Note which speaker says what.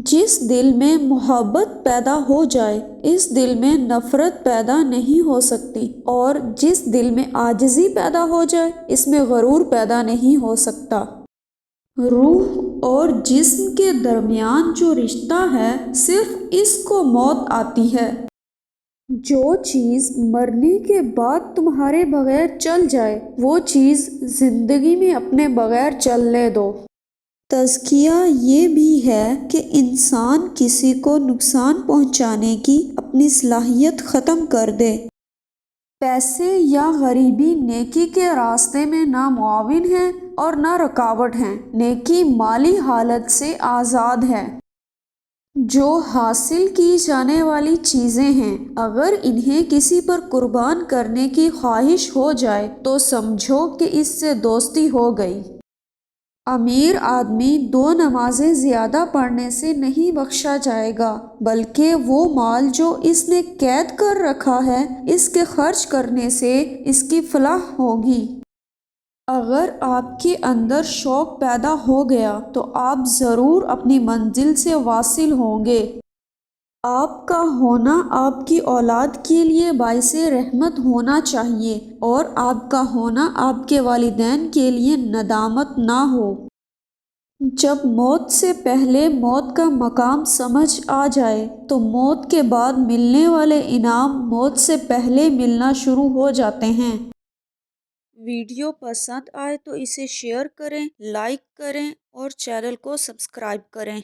Speaker 1: جس دل میں محبت پیدا ہو جائے اس دل میں نفرت پیدا نہیں ہو سکتی، اور جس دل میں عاجزی پیدا ہو جائے اس میں غرور پیدا نہیں ہو سکتا۔ روح اور جسم کے درمیان جو رشتہ ہے صرف اس کو موت آتی ہے۔ جو چیز مرنے کے بعد تمہارے بغیر چل جائے وہ چیز زندگی میں اپنے بغیر چلنے دو۔ تزکیہ یہ بھی ہے کہ انسان کسی کو نقصان پہنچانے کی اپنی صلاحیت ختم کر دے۔ پیسے یا غریبی نیکی کے راستے میں نہ معاون ہیں اور نہ رکاوٹ ہیں۔ نیکی مالی حالت سے آزاد ہے۔ جو حاصل کی جانے والی چیزیں ہیں اگر انہیں کسی پر قربان کرنے کی خواہش ہو جائے تو سمجھو کہ اس سے دوستی ہو گئی۔ امیر آدمی 2 نمازیں زیادہ پڑھنے سے نہیں بخشا جائے گا، بلکہ وہ مال جو اس نے قید کر رکھا ہے اس کے خرچ کرنے سے اس کی فلاح ہوگی۔ اگر آپ کے اندر شوق پیدا ہو گیا تو آپ ضرور اپنی منزل سے واصل ہوں گے۔ آپ کا ہونا آپ کی اولاد کے لیے باعث رحمت ہونا چاہیے، اور آپ کا ہونا آپ کے والدین کے لیے ندامت نہ ہو۔ جب موت سے پہلے موت کا مقام سمجھ آ جائے تو موت کے بعد ملنے والے انعام موت سے پہلے ملنا شروع ہو جاتے ہیں۔ ویڈیو پسند آئے تو اسے شیئر کریں، لائک کریں اور چینل کو سبسکرائب کریں۔